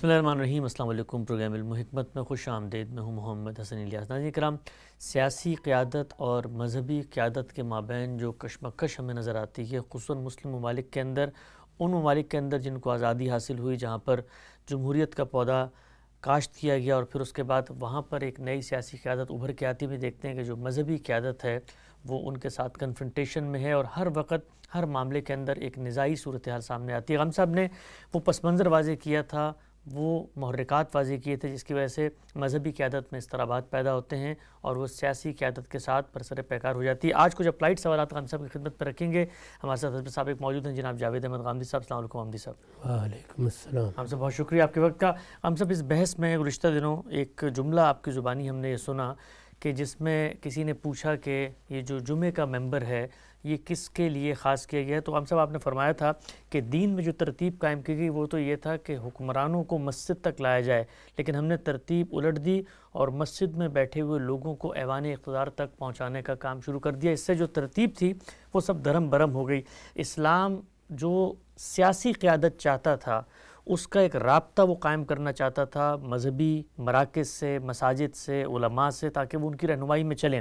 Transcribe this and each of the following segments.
بسم اللہ الرحمن الرحیم۔ السلام علیکم۔ پروگرام علم و حکمت میں خوش آمدید۔ میں ہوں محمد حسن الیاس۔ ناظرین کرام، سیاسی قیادت اور مذہبی قیادت کے مابین جو کشمکش ہمیں نظر آتی ہے، خصوصاً مسلم ممالک کے اندر، ان ممالک کے اندر جن کو آزادی حاصل ہوئی، جہاں پر جمہوریت کا پودا کاشت کیا گیا اور پھر اس کے بعد وہاں پر ایک نئی سیاسی قیادت ابھر کے آتی، بھی دیکھتے ہیں کہ جو مذہبی قیادت ہے وہ ان کے ساتھ کنفرنٹیشن میں ہے اور ہر وقت ہر معاملے کے اندر ایک نزاعی صورتحال سامنے آتی ہے۔ غم صاحب نے وہ پس منظر واضح کیا تھا، وہ محرکات واضح کیے تھے جس کی وجہ سے مذہبی قیادت میں اضطرابات پیدا ہوتے ہیں اور وہ سیاسی قیادت کے ساتھ برسر پیکار ہو جاتی ہے۔ آج کچھ اپلائیڈ سوالات غم صاحب کی خدمت پر رکھیں گے۔ ہمارے ساتھ حضرت صاحب ایک موجود ہیں، جناب جاوید احمد غامدی صاحب۔ السلام علیکم غامدی صاحب۔ وعلیکم السلام۔ ہم سے بہت شکریہ آپ کے وقت کا۔ ہم سب اس بحث میں گزشتہ دنوں ایک جملہ آپ کی زبانی ہم نے یہ سنا کہ جس میں کسی نے پوچھا کہ یہ جو جمعے کا ممبر ہے یہ کس کے لیے خاص کیا گیا ہے، تو ہم سب آپ نے فرمایا تھا کہ دین میں جو ترتیب قائم کی گئی وہ تو یہ تھا کہ حکمرانوں کو مسجد تک لایا جائے، لیکن ہم نے ترتیب الٹ دی اور مسجد میں بیٹھے ہوئے لوگوں کو ایوان اقتدار تک پہنچانے کا کام شروع کر دیا۔ اس سے جو ترتیب تھی وہ سب دھرم برہم ہو گئی۔ اسلام جو سیاسی قیادت چاہتا تھا، اس کا ایک رابطہ وہ قائم کرنا چاہتا تھا مذہبی مراکز سے، مساجد سے، علماء سے، تاکہ وہ ان کی رہنمائی میں چلیں۔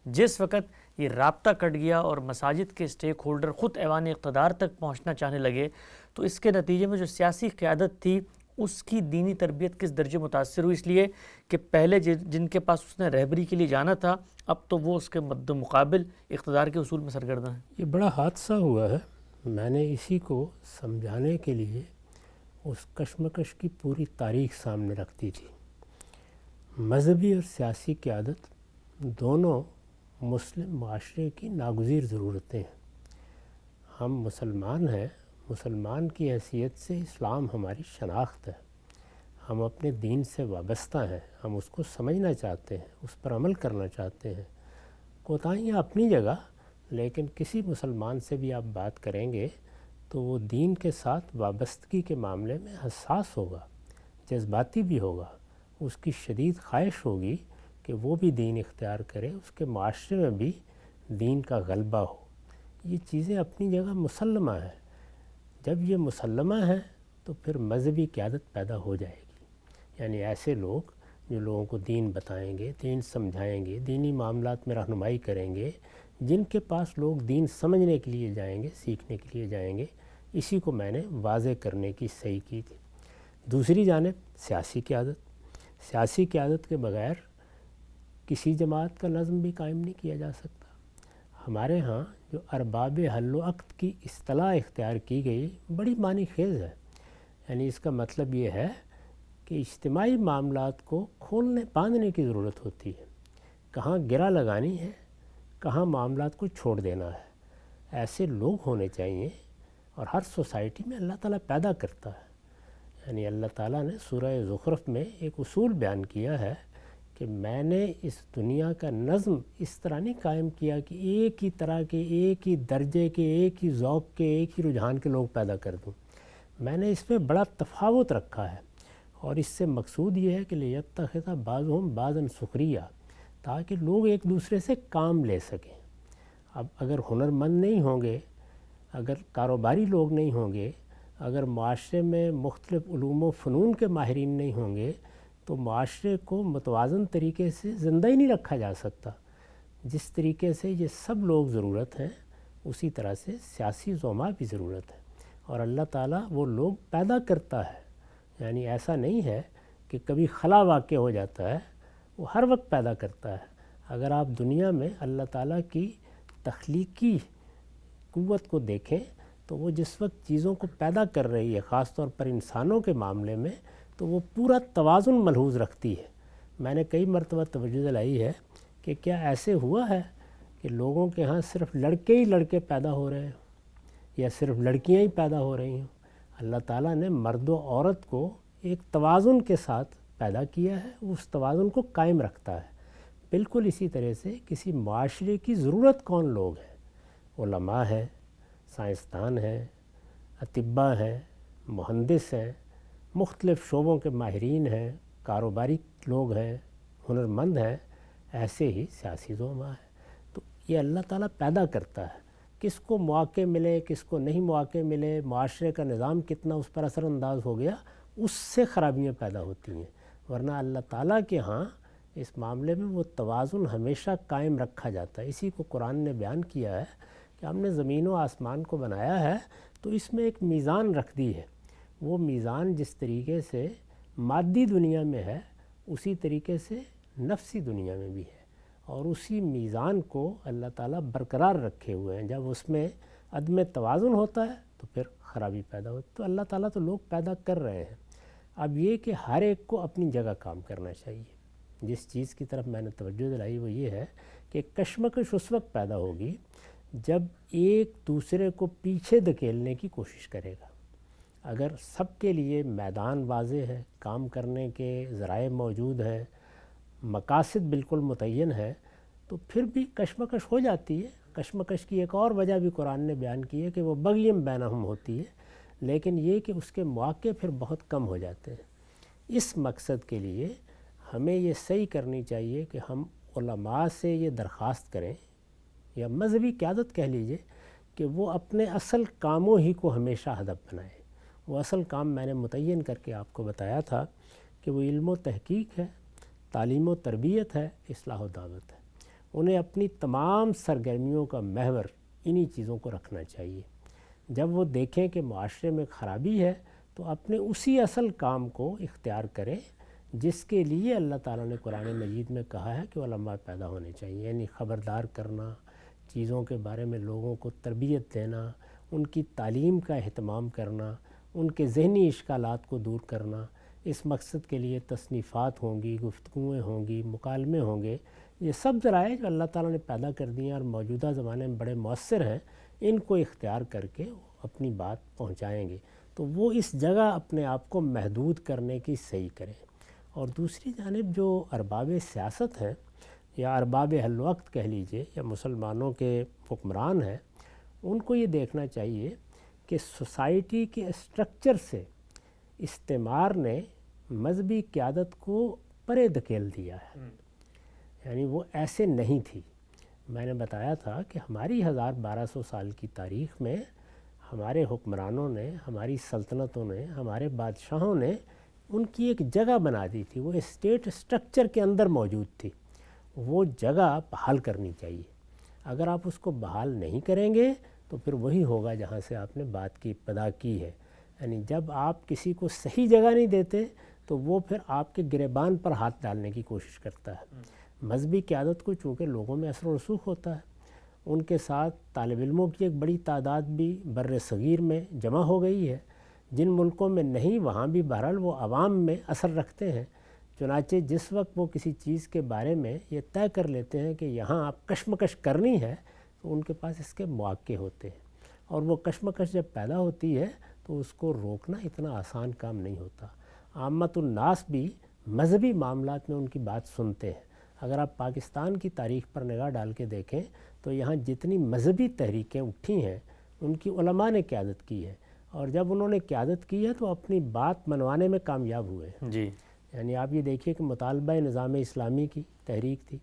جس وقت یہ رابطہ کٹ گیا اور مساجد کے اسٹیک ہولڈر خود ایوان اقتدار تک پہنچنا چاہنے لگے، تو اس کے نتیجے میں جو سیاسی قیادت تھی اس کی دینی تربیت کس درجے متاثر ہوئی، اس لیے کہ پہلے جن کے پاس اس نے رہبری کے لیے جانا تھا، اب تو وہ اس کے مد مقابل اقتدار کے اصول میں سرگرداں ہیں۔ یہ بڑا حادثہ ہوا ہے۔ میں نے اسی کو سمجھانے کے لیے اس کشمکش کی پوری تاریخ سامنے رکھتی تھی۔ مذہبی اور سیاسی قیادت دونوں مسلم معاشرے کی ناگزیر ضرورتیں ہیں۔ ہم مسلمان ہیں، مسلمان کی حیثیت سے اسلام ہماری شناخت ہے۔ ہم اپنے دین سے وابستہ ہیں، ہم اس کو سمجھنا چاہتے ہیں، اس پر عمل کرنا چاہتے ہیں۔ کوتاہیاں اپنی جگہ، لیکن کسی مسلمان سے بھی آپ بات کریں گے تو وہ دین کے ساتھ وابستگی کے معاملے میں حساس ہوگا، جذباتی بھی ہوگا۔ اس کی شدید خواہش ہوگی کہ وہ بھی دین اختیار کرے، اس کے معاشرے میں بھی دین کا غلبہ ہو۔ یہ چیزیں اپنی جگہ مسلمہ ہیں۔ جب یہ مسلمہ ہیں تو پھر مذہبی قیادت پیدا ہو جائے گی، یعنی ایسے لوگ جو لوگوں کو دین بتائیں گے، دین سمجھائیں گے، دینی معاملات میں رہنمائی کریں گے، جن کے پاس لوگ دین سمجھنے کے لیے جائیں گے، سیکھنے کے لیے جائیں گے۔ اسی کو میں نے واضح کرنے کی صحیح کی تھی۔ دوسری جانب سیاسی قیادت کے بغیر کسی جماعت کا نظم بھی قائم نہیں کیا جا سکتا۔ ہمارے ہاں جو ارباب حل و عقد کی اصطلاح اختیار کی گئی بڑی معنی خیز ہے، یعنی اس کا مطلب یہ ہے کہ اجتماعی معاملات کو کھولنے باندھنے کی ضرورت ہوتی ہے، کہاں گرہ لگانی ہے، کہاں معاملات کو چھوڑ دینا ہے۔ ایسے لوگ ہونے چاہیے، اور ہر سوسائٹی میں اللہ تعالیٰ پیدا کرتا ہے۔ یعنی اللہ تعالیٰ نے سورہ زخرف میں ایک اصول بیان کیا ہے کہ میں نے اس دنیا کا نظم اس طرح نہیں قائم کیا کہ ایک ہی طرح کے، ایک ہی درجے کے، ایک ہی ذوق کے، ایک ہی رجحان کے لوگ پیدا کر دوں۔ میں نے اس میں بڑا تفاوت رکھا ہے، اور اس سے مقصود یہ ہے کہ لیتخذ بعضهم بعضا سخریہ، تاکہ لوگ ایک دوسرے سے کام لے سکیں۔ اب اگر ہنرمند نہیں ہوں گے، اگر کاروباری لوگ نہیں ہوں گے، اگر معاشرے میں مختلف علوم و فنون کے ماہرین نہیں ہوں گے، تو معاشرے کو متوازن طریقے سے زندہ ہی نہیں رکھا جا سکتا۔ جس طریقے سے یہ سب لوگ ضرورت ہیں، اسی طرح سے سیاسی زعماء بھی ضرورت ہے، اور اللہ تعالیٰ وہ لوگ پیدا کرتا ہے۔ یعنی ایسا نہیں ہے کہ کبھی خلا واقع ہو جاتا ہے، وہ ہر وقت پیدا کرتا ہے۔ اگر آپ دنیا میں اللہ تعالیٰ کی تخلیقی قوت کو دیکھیں تو وہ جس وقت چیزوں کو پیدا کر رہی ہے، خاص طور پر انسانوں کے معاملے میں، تو وہ پورا توازن ملحوظ رکھتی ہے۔ میں نے کئی مرتبہ توجہ دلائی ہے کہ کیا ایسے ہوا ہے کہ لوگوں کے ہاں صرف لڑکے ہی لڑکے پیدا ہو رہے ہیں، یا صرف لڑکیاں ہی پیدا ہو رہی ہیں؟ اللہ تعالیٰ نے مرد و عورت کو ایک توازن کے ساتھ پیدا کیا ہے، اس توازن کو قائم رکھتا ہے۔ بالکل اسی طرح سے کسی معاشرے کی ضرورت کون لوگ ہیں؟ علماء ہیں، سائنسدان ہیں، اطباء ہیں، مہندس ہیں، مختلف شعبوں کے ماہرین ہیں، کاروباری لوگ ہیں، ہنرمند ہیں، ایسے ہی سیاسی زعماء ہیں۔ تو یہ اللہ تعالیٰ پیدا کرتا ہے۔ کس کو مواقع ملے، کس کو نہیں مواقع ملے، معاشرے کا نظام کتنا اس پر اثر انداز ہو گیا، اس سے خرابیاں پیدا ہوتی ہیں، ورنہ اللہ تعالیٰ کے ہاں اس معاملے میں وہ توازن ہمیشہ قائم رکھا جاتا ہے۔ اسی کو قرآن نے بیان کیا ہے کہ ہم نے زمین و آسمان کو بنایا ہے تو اس میں ایک میزان رکھ دی ہے، وہ میزان جس طریقے سے مادی دنیا میں ہے اسی طریقے سے نفسی دنیا میں بھی ہے، اور اسی میزان کو اللہ تعالیٰ برقرار رکھے ہوئے ہیں۔ جب اس میں عدم توازن ہوتا ہے تو پھر خرابی پیدا ہوتی ہے۔ تو اللہ تعالیٰ تو لوگ پیدا کر رہے ہیں، اب یہ کہ ہر ایک کو اپنی جگہ کام کرنا چاہیے۔ جس چیز کی طرف میں نے توجہ دلائی وہ یہ ہے کہ کشمکش اس وقت پیدا ہوگی جب ایک دوسرے کو پیچھے دھکیلنے کی کوشش کرے گا۔ اگر سب کے لیے میدان واضح ہے، کام کرنے کے ذرائع موجود ہیں، مقاصد بالکل متعین ہے، تو پھر بھی کشمکش ہو جاتی ہے۔ کشمکش کی ایک اور وجہ بھی قرآن نے بیان کی ہے کہ وہ بغیم بینہم ہوتی ہے، لیکن یہ کہ اس کے مواقع پھر بہت کم ہو جاتے ہیں۔ اس مقصد کے لیے ہمیں یہ صحیح کرنی چاہیے کہ ہم علماء سے یہ درخواست کریں، یا مذہبی قیادت کہہ لیجئے، کہ وہ اپنے اصل کاموں ہی کو ہمیشہ ہدف بنائیں۔ وہ اصل کام میں نے متعین کر کے آپ کو بتایا تھا کہ وہ علم و تحقیق ہے، تعلیم و تربیت ہے، اصلاح و دعوت ہے۔ انہیں اپنی تمام سرگرمیوں کا محور انہی چیزوں کو رکھنا چاہیے۔ جب وہ دیکھیں کہ معاشرے میں خرابی ہے تو اپنے اسی اصل کام کو اختیار کریں جس کے لیے اللہ تعالیٰ نے قرآن مجید میں کہا ہے کہ علماء پیدا ہونے چاہیے، یعنی خبردار کرنا، چیزوں کے بارے میں لوگوں کو تربیت دینا، ان کی تعلیم کا اہتمام کرنا، ان کے ذہنی اشکالات کو دور کرنا۔ اس مقصد کے لیے تصنیفات ہوں گی، گفتگویں ہوں گی، مکالمے ہوں گے۔ یہ سب ذرائع جو اللہ تعالیٰ نے پیدا کر دی ہیں اور موجودہ زمانے میں بڑے مؤثر ہیں، ان کو اختیار کر کے اپنی بات پہنچائیں گے تو وہ اس جگہ اپنے آپ کو محدود کرنے کی صحیح کریں۔ اور دوسری جانب جو ارباب سیاست ہیں یا ارباب حل وقت کہہ لیجئے یا مسلمانوں کے حکمران ہیں، ان کو یہ دیکھنا چاہیے کہ سوسائٹی کے اسٹرکچر سے استعمار نے مذہبی قیادت کو پرے دھکیل دیا ہے، یعنی وہ ایسے نہیں تھی۔ میں نے بتایا تھا کہ ہماری 1200 سال کی تاریخ میں ہمارے حکمرانوں نے، ہماری سلطنتوں نے، ہمارے بادشاہوں نے ان کی ایک جگہ بنا دی تھی، وہ اسٹیٹ اسٹرکچر کے اندر موجود تھی۔ وہ جگہ بحال کرنی چاہیے۔ اگر آپ اس کو بحال نہیں کریں گے تو پھر وہی ہوگا جہاں سے آپ نے بات کی ابتدا کی ہے، یعنی جب آپ کسی کو صحیح جگہ نہیں دیتے تو وہ پھر آپ کے گریبان پر ہاتھ ڈالنے کی کوشش کرتا ہے۔ مذہبی قیادت کو چونکہ لوگوں میں اثر و رسوخ ہوتا ہے، ان کے ساتھ طالب علموں کی ایک بڑی تعداد بھی بر صغیر میں جمع ہو گئی ہے، جن ملکوں میں نہیں وہاں بھی بہرحال وہ عوام میں اثر رکھتے ہیں۔ چنانچہ جس وقت وہ کسی چیز کے بارے میں یہ طے کر لیتے ہیں کہ یہاں آپ کشمکش کرنی ہے تو ان کے پاس اس کے مواقع ہوتے ہیں، اور وہ کشمکش جب پیدا ہوتی ہے تو اس کو روکنا اتنا آسان کام نہیں ہوتا۔ عامت الناس بھی مذہبی معاملات میں ان کی بات سنتے ہیں۔ اگر آپ پاکستان کی تاریخ پر نگاہ ڈال کے دیکھیں تو یہاں جتنی مذہبی تحریکیں اٹھی ہیں ان کی علماء نے قیادت کی ہے، اور جب انہوں نے قیادت کی ہے تو اپنی بات منوانے میں کامیاب ہوئے ہیں۔ جی، یعنی آپ یہ دیکھیے کہ مطالبہ نظام اسلامی کی تحریک تھی،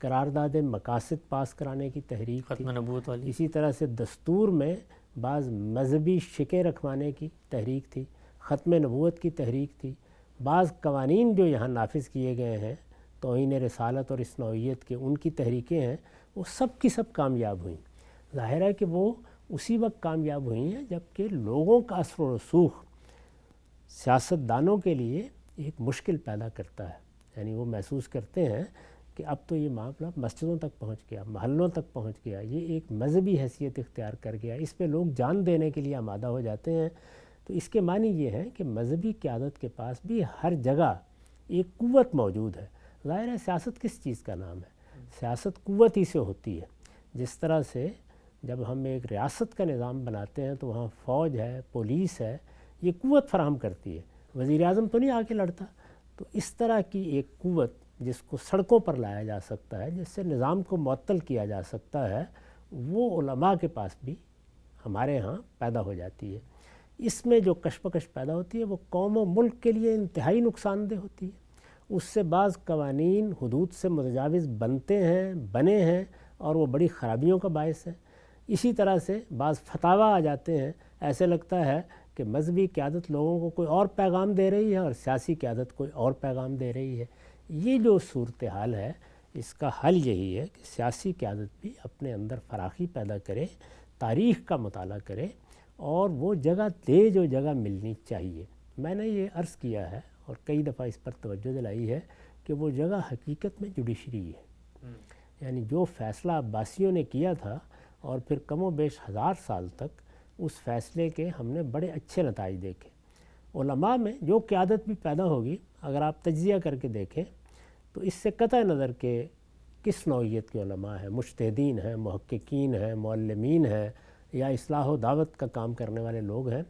قرارداد مقاصد پاس کرانے کی تحریک تھی، ختم نبوت والی، اسی طرح سے دستور میں بعض مذہبی شکیں رکھوانے کی تحریک تھی، ختم نبوت کی تحریک تھی، بعض قوانین جو یہاں نافذ کیے گئے ہیں توہین رسالت اور اس نوعیت کے، ان کی تحریکیں ہیں، وہ سب کی سب کامیاب ہوئیں۔ ظاہر ہے کہ وہ اسی وقت کامیاب ہوئی ہیں جب کہ لوگوں کا اثر و رسوخ سیاستدانوں کے لیے ایک مشکل پیدا کرتا ہے، یعنی وہ محسوس کرتے ہیں کہ اب تو یہ معاملہ مسجدوں تک پہنچ گیا، محلوں تک پہنچ گیا، یہ ایک مذہبی حیثیت اختیار کر گیا، اس پہ لوگ جان دینے کے لیے آمادہ ہو جاتے ہیں۔ تو اس کے معنی یہ ہے کہ مذہبی قیادت کے پاس بھی ہر جگہ ایک قوت موجود ہے۔ ظاہر ہے سیاست کس چیز کا نام ہے؟ سیاست قوت ہی سے ہوتی ہے۔ جس طرح سے جب ہم ایک ریاست کا نظام بناتے ہیں تو وہاں فوج ہے، پولیس ہے، یہ قوت فراہم کرتی ہے، وزیر اعظم تو نہیں آ کے لڑتا۔ تو اس طرح کی ایک قوت جس کو سڑکوں پر لایا جا سکتا ہے، جس سے نظام کو معطل کیا جا سکتا ہے، وہ علماء کے پاس بھی ہمارے ہاں پیدا ہو جاتی ہے۔ اس میں جو کشمکش پیدا ہوتی ہے وہ قوم و ملک کے لیے انتہائی نقصان دہ ہوتی ہے۔ اس سے بعض قوانین حدود سے متجاوز بنے ہیں اور وہ بڑی خرابیوں کا باعث ہے۔ اسی طرح سے بعض فتاویٰ آ جاتے ہیں، ایسے لگتا ہے کہ مذہبی قیادت لوگوں کو کوئی اور پیغام دے رہی ہے اور سیاسی قیادت کوئی اور پیغام دے رہی ہے. یہ جو صورتحال ہے اس کا حل یہی ہے کہ سیاسی قیادت بھی اپنے اندر فراخی پیدا کرے, تاریخ کا مطالعہ کرے اور وہ جگہ دے جو جگہ ملنی چاہیے. میں نے یہ عرض کیا ہے اور کئی دفعہ اس پر توجہ دلائی ہے کہ وہ جگہ حقیقت میں جوڈیشری ہے. یعنی جو فیصلہ عباسیوں نے کیا تھا اور پھر کم و بیش 1000 سال تک اس فیصلے کے ہم نے بڑے اچھے نتائج دیکھے. علماء میں جو قیادت بھی پیدا ہوگی اگر آپ تجزیہ کر کے دیکھیں تو اس سے قطع نظر کہ کس نوعیت کے علماء ہیں, مجتہدین ہیں, محققین ہیں, معلمین ہیں یا اصلاح و دعوت کا کام کرنے والے لوگ ہیں,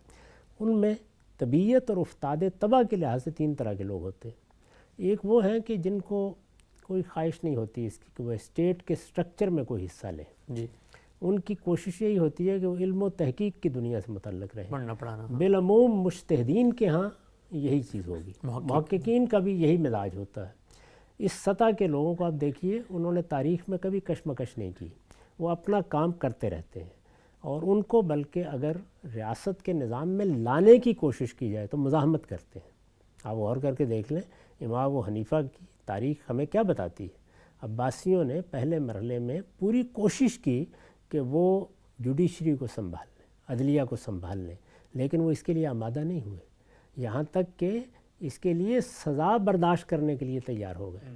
ان میں طبیعت اور افتاد طبع کے لحاظ سے 3 طرح کے لوگ ہوتے ہیں. ایک وہ ہیں کہ جن کو کوئی خواہش نہیں ہوتی اس کی کہ وہ اسٹیٹ کے سٹرکچر میں کوئی حصہ لیں. جی, ان کی کوشش یہی ہوتی ہے کہ وہ علم و تحقیق کی دنیا سے متعلق رہیں. پڑھنا پڑھانا. بالعموم مجتہدین کے ہاں یہی چیز ہوگی, محققین کا بھی یہی مزاج ہوتا ہے. اس سطح کے لوگوں کو آپ دیکھیے انہوں نے تاریخ میں کبھی کشمکش نہیں کی, وہ اپنا کام کرتے رہتے ہیں اور ان کو بلکہ اگر ریاست کے نظام میں لانے کی کوشش کی جائے تو مزاحمت کرتے ہیں. آپ غور کر کے دیکھ لیں امام ابو حنیفہ کی تاریخ ہمیں کیا بتاتی ہے. عباسیوں نے پہلے مرحلے میں پوری کوشش کی کہ وہ جوڈیشری کو سنبھال لیں, عدلیہ کو سنبھال لیں, لیکن وہ اس کے لیے آمادہ نہیں ہوئے, یہاں تک کہ اس کے لیے سزا برداشت کرنے کے لیے تیار ہو گئے.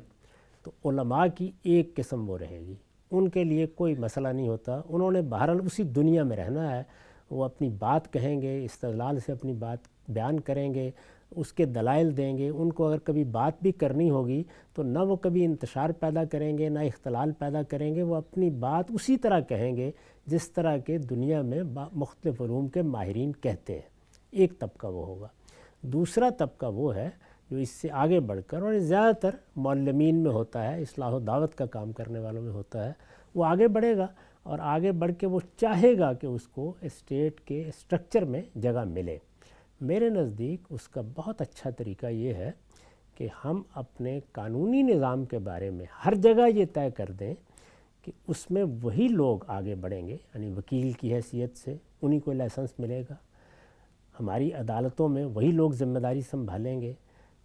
تو علماء کی ایک قسم وہ رہے گی, ان کے لیے کوئی مسئلہ نہیں ہوتا, انہوں نے بہرحال اسی دنیا میں رہنا ہے. وہ اپنی بات کہیں گے, استدلال سے اپنی بات بیان کریں گے, اس کے دلائل دیں گے. ان کو اگر کبھی بات بھی کرنی ہوگی تو نہ وہ کبھی انتشار پیدا کریں گے نہ اختلال پیدا کریں گے, وہ اپنی بات اسی طرح کہیں گے جس طرح کے دنیا میں مختلف علوم کے ماہرین کہتے ہیں. ایک طبقہ وہ ہوگا. دوسرا طبقہ وہ ہے جو اس سے آگے بڑھ کر, اور زیادہ تر معلمین میں ہوتا ہے, اصلاح و دعوت کا کام کرنے والوں میں ہوتا ہے, وہ آگے بڑھے گا اور آگے بڑھ کے وہ چاہے گا کہ اس کو اسٹیٹ کے اسٹرکچر میں جگہ ملے. میرے نزدیک اس کا بہت اچھا طریقہ یہ ہے کہ ہم اپنے قانونی نظام کے بارے میں ہر جگہ یہ طے کر دیں کہ اس میں وہی لوگ آگے بڑھیں گے, یعنی وکیل کی حیثیت سے انہی کو لائسنس ملے گا, ہماری عدالتوں میں وہی لوگ ذمہ داری سنبھالیں گے.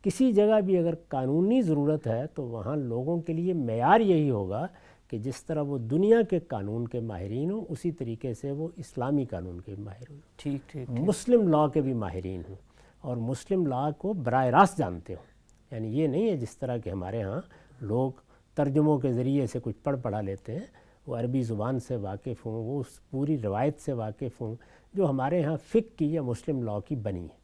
کسی جگہ بھی اگر قانونی ضرورت ہے تو وہاں لوگوں کے لیے معیار یہی ہوگا کہ جس طرح وہ دنیا کے قانون کے ماہرین ہوں اسی طریقے سے وہ اسلامی قانون کے ماہر ہوں, ٹھیک, مسلم لاء کے بھی ماہرین ہوں اور مسلم لاء کو براہ راست جانتے ہوں. یعنی یہ نہیں ہے جس طرح کہ ہمارے ہاں لوگ ترجموں کے ذریعے سے کچھ پڑھا لیتے ہیں, وہ عربی زبان سے واقف ہوں, وہ اس پوری روایت سے واقف ہوں جو ہمارے ہاں فقہ کی یا مسلم لاء کی بنی ہے.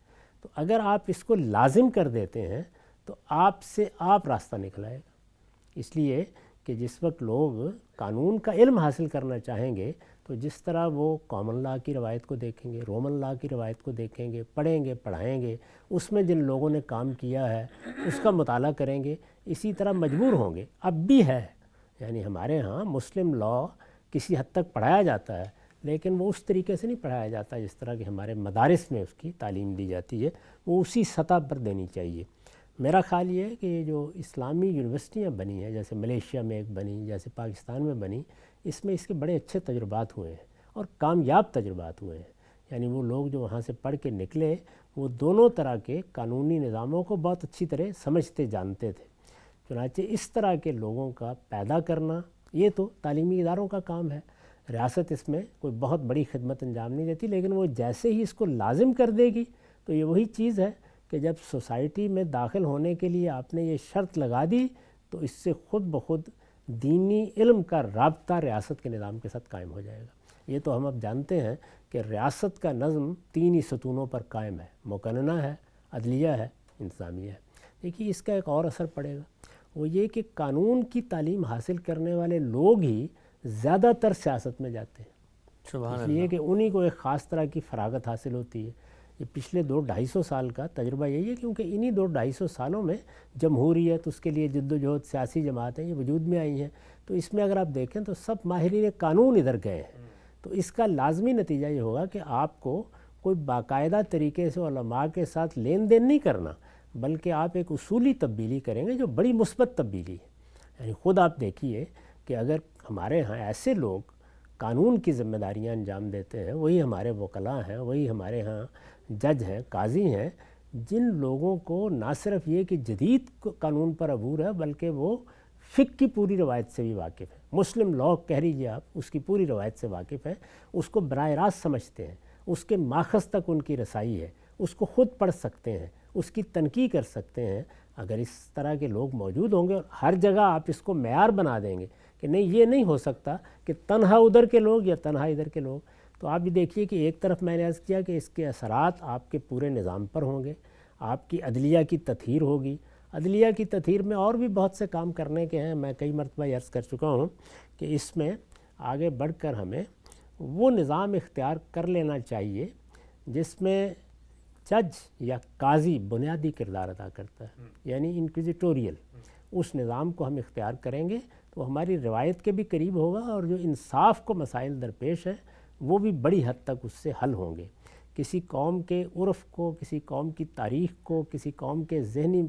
تو اگر آپ اس کو لازم کر دیتے ہیں تو آپ سے آپ راستہ نکل آئے گا. اس لیے کہ جس وقت لوگ قانون کا علم حاصل کرنا چاہیں گے تو جس طرح وہ کامن لاء کی روایت کو دیکھیں گے, رومن لاء کی روایت کو دیکھیں گے, پڑھیں گے, پڑھائیں گے, اس میں جن لوگوں نے کام کیا ہے اس کا مطالعہ کریں گے, اسی طرح مجبور ہوں گے. اب بھی ہے, یعنی ہمارے ہاں مسلم لاء کسی حد تک پڑھایا جاتا ہے لیکن وہ اس طریقے سے نہیں پڑھایا جاتا جس طرح کہ ہمارے مدارس میں اس کی تعلیم دی جاتی ہے, وہ اسی سطح پر دینی چاہیے. میرا خیال یہ ہے کہ یہ جو اسلامی یونیورسٹیاں بنی ہیں, جیسے ملیشیا میں ایک بنی, جیسے پاکستان میں بنی, اس میں اس کے بڑے اچھے تجربات ہوئے ہیں اور کامیاب تجربات ہوئے ہیں. یعنی وہ لوگ جو وہاں سے پڑھ کے نکلے وہ دونوں طرح کے قانونی نظاموں کو بہت اچھی طرح سمجھتے جانتے تھے. چنانچہ اس طرح کے لوگوں کا پیدا کرنا یہ تو تعلیمی اداروں کا کام ہے. ریاست اس میں کوئی بہت بڑی خدمت انجام نہیں دیتی, لیکن وہ جیسے ہی اس کو لازم کر دے گی تو یہ وہی چیز ہے کہ جب سوسائٹی میں داخل ہونے کے لیے آپ نے یہ شرط لگا دی تو اس سے خود بخود دینی علم کا رابطہ ریاست کے نظام کے ساتھ قائم ہو جائے گا. یہ تو ہم اب جانتے ہیں کہ ریاست کا نظم 3 ہی ستونوں پر قائم ہے, مقننہ ہے, عدلیہ ہے, انتظامیہ ہے. دیکھیے اس کا ایک اور اثر پڑے گا, وہ یہ کہ قانون کی تعلیم حاصل کرنے والے لوگ ہی زیادہ تر سیاست میں جاتے ہیں. اس لیے کہ انہی کو ایک خاص طرح کی فراغت حاصل ہوتی ہے. یہ پچھلے 200-250 سال کا تجربہ یہی ہے, کیونکہ انہی 200-250 سالوں میں جمہوریت, اس کے لیے جد و جہد, سیاسی جماعتیں یہ وجود میں آئی ہیں. تو اس میں اگر آپ دیکھیں تو سب ماہرین قانون ادھر گئے ہیں. تو اس کا لازمی نتیجہ یہ ہوگا کہ آپ کو کوئی باقاعدہ طریقے سے علماء کے ساتھ لین دین نہیں کرنا, بلکہ آپ ایک اصولی تبدیلی کریں گے جو بڑی مثبت تبدیلی ہے. یعنی خود آپ دیکھیے کہ اگر ہمارے ہاں ایسے لوگ قانون کی ذمہ داریاں انجام دیتے ہیں، وہی ہمارے وکلاء ہیں، وہی ہمارے ہاں جج ہیں، قاضی ہیں، جن لوگوں کو نہ صرف یہ کہ جدید قانون پر عبور ہے بلکہ وہ فقہ کی پوری روایت سے بھی واقف ہیں، مسلم لاء کہہ لیجیے آپ، اس کی پوری روایت سے واقف ہیں، اس کو براہ راست سمجھتے ہیں، اس کے ماخذ تک ان کی رسائی ہے، اس کو خود پڑھ سکتے ہیں، اس کی تنقیح کر سکتے ہیں۔ اگر اس طرح کے لوگ موجود ہوں گے اور ہر جگہ آپ اس کو معیار بنا دیں گے کہ نہیں یہ نہیں ہو سکتا کہ تنہا ادھر کے لوگ یا تنہا ادھر کے لوگ، تو آپ بھی دیکھیے کہ ایک طرف میں نے عرض کیا کہ اس کے اثرات آپ کے پورے نظام پر ہوں گے، آپ کی عدلیہ کی تطہیر ہوگی۔ عدلیہ کی تطہیر میں اور بھی بہت سے کام کرنے کے ہیں، میں کئی مرتبہ عرض کر چکا ہوں کہ اس میں آگے بڑھ کر ہمیں وہ نظام اختیار کر لینا چاہیے جس میں جج یا قاضی بنیادی کردار ادا کرتا ہے، یعنی انکویزیٹوریل۔ اس نظام کو ہم اختیار کریں گے تو ہماری روایت کے بھی قریب ہوگا، اور جو انصاف کو مسائل درپیش ہیں وہ بھی بڑی حد تک اس سے حل ہوں گے۔ کسی قوم کے عرف کو، کسی قوم کی تاریخ کو، کسی قوم کے ذہنی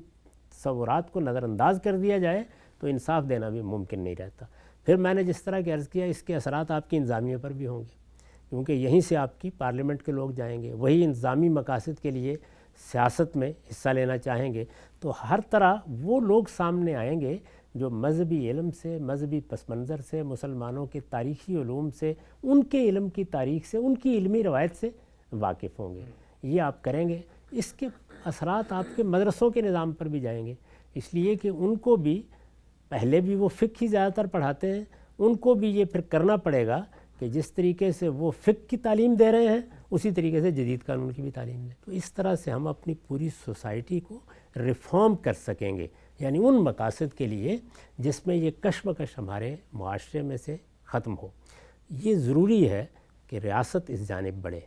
تصورات کو نظر انداز کر دیا جائے تو انصاف دینا بھی ممکن نہیں رہتا۔ پھر میں نے جس طرح کہ عرض کیا، اس کے اثرات آپ کی انتظامیہ پر بھی ہوں گے، کیونکہ یہیں سے آپ کی پارلیمنٹ کے لوگ جائیں گے، وہی انتظامی مقاصد کے لیے سیاست میں حصہ لینا چاہیں گے، تو ہر طرح وہ لوگ سامنے آئیں گے جو مذہبی علم سے، مذہبی پس منظر سے، مسلمانوں کے تاریخی علوم سے، ان کے علم کی تاریخ سے، ان کی علمی روایت سے واقف ہوں گے۔ یہ آپ کریں گے، اس کے اثرات آپ کے مدرسوں کے نظام پر بھی جائیں گے، اس لیے کہ ان کو بھی پہلے بھی وہ فقہ ہی زیادہ تر پڑھاتے ہیں، ان کو بھی یہ پھر کرنا پڑے گا کہ جس طریقے سے وہ فقہ کی تعلیم دے رہے ہیں اسی طریقے سے جدید قانون کی بھی تعلیم دیں۔ تو اس طرح سے ہم اپنی پوری سوسائٹی کو ریفارم کر سکیں گے، یعنی ان مقاصد کے لیے جس میں یہ کشمکش ہمارے معاشرے میں سے ختم ہو۔ یہ ضروری ہے کہ ریاست اس جانب بڑھے،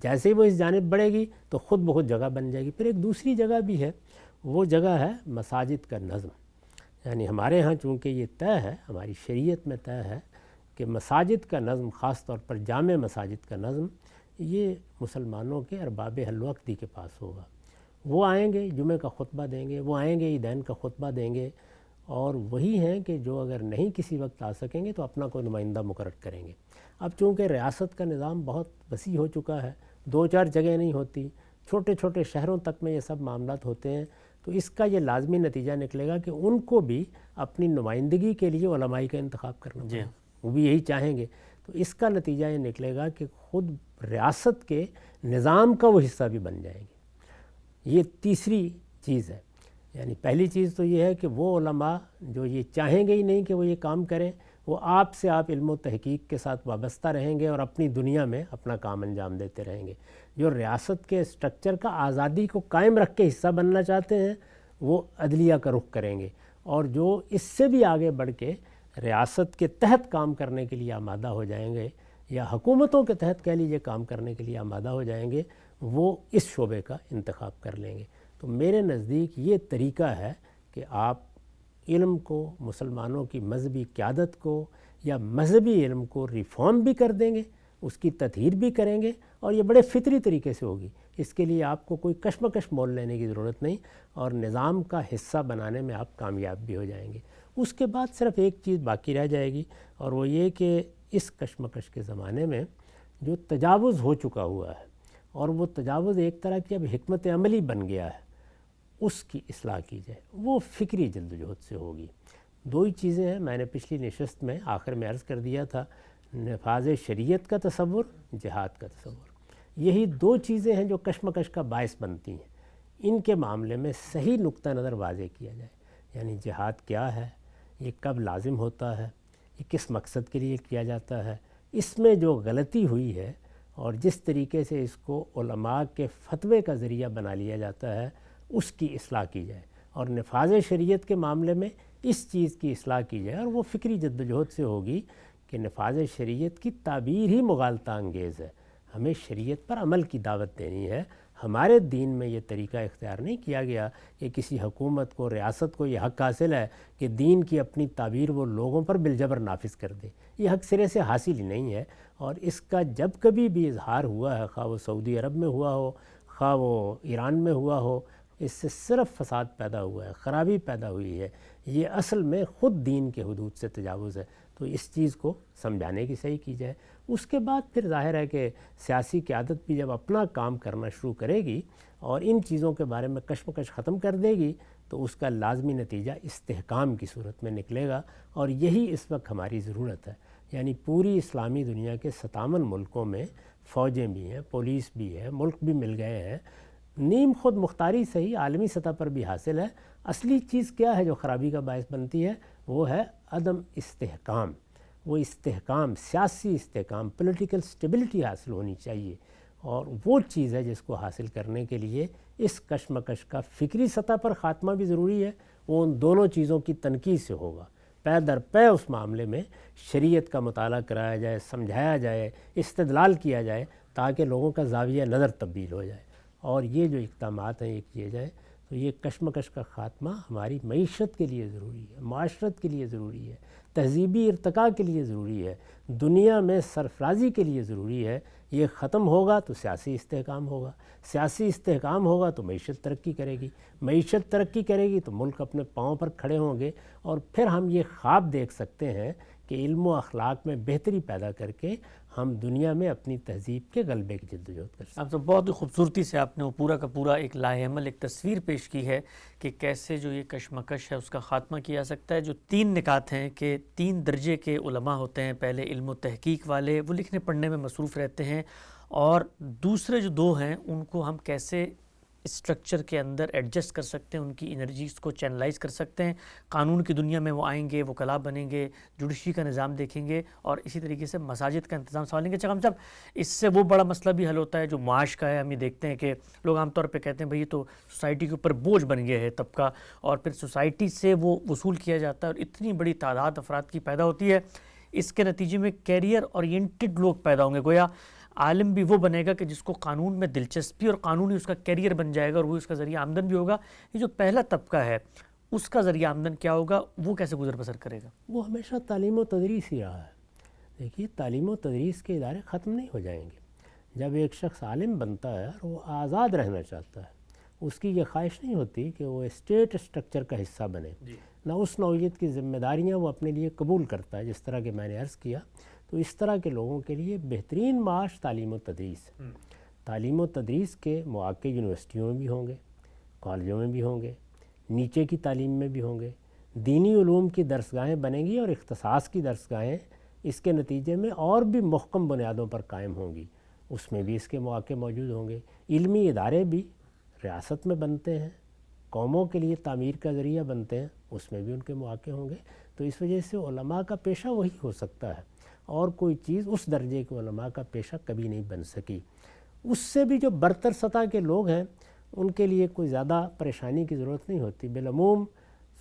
جیسے ہی وہ اس جانب بڑھے گی تو خود بخود جگہ بن جائے گی۔ پھر ایک دوسری جگہ بھی ہے، وہ جگہ ہے مساجد کا نظم۔ یعنی ہمارے ہاں چونکہ یہ طے ہے، ہماری شریعت میں طے ہے کہ مساجد کا نظم، خاص طور پر جامع مساجد کا نظم، یہ مسلمانوں کے ارباب حل وقتی کے پاس ہوگا۔ وہ آئیں گے، جمعہ کا خطبہ دیں گے، وہ آئیں گے عیدین کا خطبہ دیں گے، اور وہی ہیں کہ جو اگر نہیں کسی وقت آ سکیں گے تو اپنا کوئی نمائندہ مقرر کریں گے۔ اب چونکہ ریاست کا نظام بہت وسیع ہو چکا ہے، 2-4 جگہ نہیں ہوتی، چھوٹے چھوٹے شہروں تک میں یہ سب معاملات ہوتے ہیں، تو اس کا یہ لازمی نتیجہ نکلے گا کہ ان کو بھی اپنی نمائندگی کے لیے علماء کا انتخاب کرنا پڑے گا، وہ بھی یہی چاہیں گے۔ تو اس کا نتیجہ یہ نکلے گا کہ خود ریاست کے نظام کا وہ حصہ بھی بن جائیں گے۔ یہ تیسری چیز ہے، یعنی پہلی چیز تو یہ ہے کہ وہ علماء جو یہ چاہیں گے ہی نہیں کہ وہ یہ کام کریں، وہ آپ علم و تحقیق کے ساتھ وابستہ رہیں گے اور اپنی دنیا میں اپنا کام انجام دیتے رہیں گے۔ جو ریاست کے اسٹرکچر کا آزادی کو قائم رکھ کے حصہ بننا چاہتے ہیں وہ عدلیہ کا رخ کریں گے، اور جو اس سے بھی آگے بڑھ کے ریاست کے تحت کام کرنے کے لیے آمادہ ہو جائیں گے، یا حکومتوں کے تحت کہہ لیجیے کام کرنے کے لیے آمادہ ہو جائیں گے، وہ اس شعبے کا انتخاب کر لیں گے۔ تو میرے نزدیک یہ طریقہ ہے کہ آپ علم کو، مسلمانوں کی مذہبی قیادت کو یا مذہبی علم کو ریفارم بھی کر دیں گے، اس کی تطہیر بھی کریں گے، اور یہ بڑے فطری طریقے سے ہوگی۔ اس کے لیے آپ کو کوئی کشمکش مول لینے کی ضرورت نہیں، اور نظام کا حصہ بنانے میں آپ کامیاب بھی ہو جائیں گے۔ اس کے بعد صرف ایک چیز باقی رہ جائے گی، اور وہ یہ کہ اس کشمکش کے زمانے میں جو تجاوز ہو چکا ہوا ہے، اور وہ تجاوز ایک طرح کی اب حکمت عملی بن گیا ہے، اس کی اصلاح کی جائے، وہ فکری جدوجہد سے ہوگی۔ دو ہی چیزیں ہیں، میں نے پچھلی نشست میں آخر میں عرض کر دیا تھا، نفاذ شریعت کا تصور، جہاد کا تصور۔ یہی دو چیزیں ہیں جو کشمکش کا باعث بنتی ہیں۔ ان کے معاملے میں صحیح نقطہ نظر واضح کیا جائے، یعنی جہاد کیا ہے، یہ کب لازم ہوتا ہے، یہ کس مقصد کے لیے کیا جاتا ہے، اس میں جو غلطی ہوئی ہے اور جس طریقے سے اس کو علماء کے فتوے کا ذریعہ بنا لیا جاتا ہے، اس کی اصلاح کی جائے، اور نفاذ شریعت کے معاملے میں اس چیز کی اصلاح کی جائے، اور وہ فکری جدوجہد سے ہوگی کہ نفاذ شریعت کی تعبیر ہی مغالطہ انگیز ہے۔ ہمیں شریعت پر عمل کی دعوت دینی ہے۔ ہمارے دین میں یہ طریقہ اختیار نہیں کیا گیا کہ کسی حکومت کو، ریاست کو یہ حق حاصل ہے کہ دین کی اپنی تعبیر وہ لوگوں پر بالجبر نافذ کر دے۔ یہ حق سرے سے حاصل ہی نہیں ہے، اور اس کا جب کبھی بھی اظہار ہوا ہے، خواہ وہ سعودی عرب میں ہوا ہو، خواہ وہ ایران میں ہوا ہو، اس سے صرف فساد پیدا ہوا ہے، خرابی پیدا ہوئی ہے۔ یہ اصل میں خود دین کے حدود سے تجاوز ہے۔ تو اس چیز کو سمجھانے کی صحیح کی جائے۔ اس کے بعد پھر ظاہر ہے کہ سیاسی قیادت بھی جب اپنا کام کرنا شروع کرے گی اور ان چیزوں کے بارے میں کشمکش ختم کر دے گی تو اس کا لازمی نتیجہ استحکام کی صورت میں نکلے گا، اور یہی اس وقت ہماری ضرورت ہے۔ یعنی پوری اسلامی دنیا کے 57 ملکوں میں فوجیں بھی ہیں، پولیس بھی ہے، ملک بھی مل گئے ہیں، نیم خود مختاری صحیح عالمی سطح پر بھی حاصل ہے۔ اصلی چیز کیا ہے جو خرابی کا باعث بنتی ہے؟ وہ ہے عدم استحکام۔ وہ استحکام، سیاسی استحکام، پولیٹیکل سٹیبلٹی حاصل ہونی چاہیے، اور وہ چیز ہے جس کو حاصل کرنے کے لیے اس کشمکش کا فکری سطح پر خاتمہ بھی ضروری ہے۔ وہ ان دونوں چیزوں کی تنقید سے ہوگا۔ پے در پے اس معاملے میں شریعت کا مطالعہ کرایا جائے، سمجھایا جائے، استدلال کیا جائے، تاکہ لوگوں کا زاویہ نظر تبدیل ہو جائے، اور یہ جو اقدامات ہیں یہ کیے جائیں تو یہ کشمکش کا خاتمہ ہماری معیشت کے لیے ضروری ہے، معاشرت کے لیے ضروری ہے، تہذیبی ارتقاء کے لیے ضروری ہے، دنیا میں سرفرازی کے لیے ضروری ہے۔ یہ ختم ہوگا تو سیاسی استحکام ہوگا، سیاسی استحکام ہوگا تو معیشت ترقی کرے گی، معیشت ترقی کرے گی تو ملک اپنے پاؤں پر کھڑے ہوں گے، اور پھر ہم یہ خواب دیکھ سکتے ہیں کہ علم و اخلاق میں بہتری پیدا کر کے ہم دنیا میں اپنی تہذیب کے غلبے کی جدوجہد کر سکتے ہیں۔ آپ تو بہت ہی خوبصورتی سے آپ نے وہ پورا کا پورا ایک لاہ عمل ایک تصویر پیش کی ہے کہ کیسے جو یہ کشمکش ہے اس کا خاتمہ کیا جا سکتا ہے۔ جو 3 نکات ہیں کہ 3 درجے کے علماء ہوتے ہیں، پہلے علم و تحقیق والے، وہ لکھنے پڑھنے میں مصروف رہتے ہیں، اور دوسرے جو 2 ہیں ان کو ہم کیسے اسٹرکچر کے اندر ایڈجسٹ کر سکتے ہیں، ان کی انرجیز کو چینلائز کر سکتے ہیں۔ قانون کی دنیا میں وہ آئیں گے، وکلاء بنیں گے، جوڈیشری کا نظام دیکھیں گے، اور اسی طریقے سے مساجد کا انتظام سنبھالیں گے۔ چکم صاحب، اس سے وہ بڑا مسئلہ بھی حل ہوتا ہے جو معاش کا ہے۔ ہم یہ دیکھتے ہیں کہ لوگ عام طور پہ کہتے ہیں بھئی یہ تو سوسائٹی کے اوپر بوجھ بن گیا ہے طبقہ، اور پھر سوسائٹی سے وہ وصول کیا جاتا ہے، اور اتنی بڑی تعداد افراد کی پیدا ہوتی ہے۔ اس کے نتیجے میں کیریئر اورینٹڈ لوگ پیدا ہوں گے، گویا عالم بھی وہ بنے گا کہ جس کو قانون میں دلچسپی، اور قانون ہی اس کا کیریئر بن جائے گا، اور وہ اس کا ذریعہ آمدن بھی ہوگا۔ یہ جو پہلا طبقہ ہے اس کا ذریعہ آمدن کیا ہوگا، وہ کیسے گزر بسر کرے گا؟ وہ ہمیشہ تعلیم و تدریس ہی رہا ہے۔ دیکھیے، تعلیم و تدریس کے ادارے ختم نہیں ہو جائیں گے۔ جب ایک شخص عالم بنتا ہے اور وہ آزاد رہنا چاہتا ہے، اس کی یہ خواہش نہیں ہوتی کہ وہ اسٹیٹ اسٹرکچر کا حصہ بنے، نہ اس نوعیت کی ذمہ داریاں وہ اپنے لیے قبول کرتا ہے، جس طرح کہ میں نے عرض کیا۔ تو اس طرح کے لوگوں کے لیے بہترین معاش تعلیم و تدریس ہے۔ تعلیم و تدریس کے مواقع یونیورسٹیوں میں بھی ہوں گے، کالجوں میں بھی ہوں گے، نیچے کی تعلیم میں بھی ہوں گے، دینی علوم کی درسگاہیں بنیں گی، اور اختصاص کی درسگاہیں اس کے نتیجے میں اور بھی محکم بنیادوں پر قائم ہوں گی، اس میں بھی اس کے مواقع موجود ہوں گے۔ علمی ادارے بھی ریاست میں بنتے ہیں، قوموں کے لیے تعمیر کا ذریعہ بنتے ہیں، اس میں بھی ان کے مواقع ہوں گے۔ تو اس وجہ سے علماء کا پیشہ وہی ہو سکتا ہے، اور کوئی چیز اس درجے کے علماء کا پیشہ کبھی نہیں بن سکی۔ اس سے بھی جو برتر سطح کے لوگ ہیں ان کے لیے کوئی زیادہ پریشانی کی ضرورت نہیں ہوتی۔ بالعموم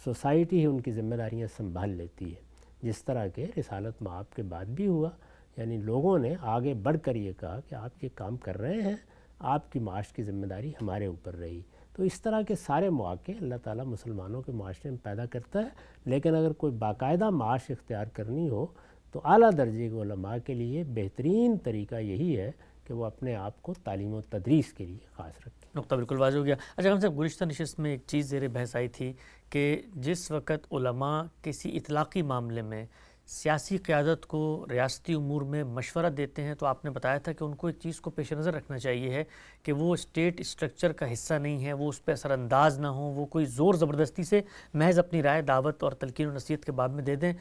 سوسائٹی ہی ان کی ذمہ داریاں سنبھال لیتی ہے، جس طرح کہ رسالت مآب کے بعد بھی ہوا۔ یعنی لوگوں نے آگے بڑھ کر یہ کہا کہ آپ یہ کام کر رہے ہیں، آپ کی معاش کی ذمہ داری ہمارے اوپر رہی۔ تو اس طرح کے سارے مواقع اللہ تعالیٰ مسلمانوں کے معاشرے میں پیدا کرتا ہے، لیکن اگر کوئی باقاعدہ معاش اختیار کرنی ہو تو اعلیٰ درجے کے علماء کے لیے بہترین طریقہ یہی ہے کہ وہ اپنے آپ کو تعلیم و تدریس کے لیے خاص رکھیں۔ نقطہ بالکل واضح ہو گیا۔ اچھا ہم صاحب، گزشتہ نشست میں ایک چیز زیر بحث آئی تھی کہ جس وقت علماء کسی اطلاقی معاملے میں سیاسی قیادت کو ریاستی امور میں مشورہ دیتے ہیں، تو آپ نے بتایا تھا کہ ان کو ایک چیز کو پیش نظر رکھنا چاہیے ہے کہ وہ اسٹیٹ اسٹرکچر کا حصہ نہیں ہے، وہ اس پہ اثر انداز نہ ہوں، وہ کوئی زور زبردستی سے محض اپنی رائے دعوت اور تلقین و نصیحت کے باب میں دے دیں۔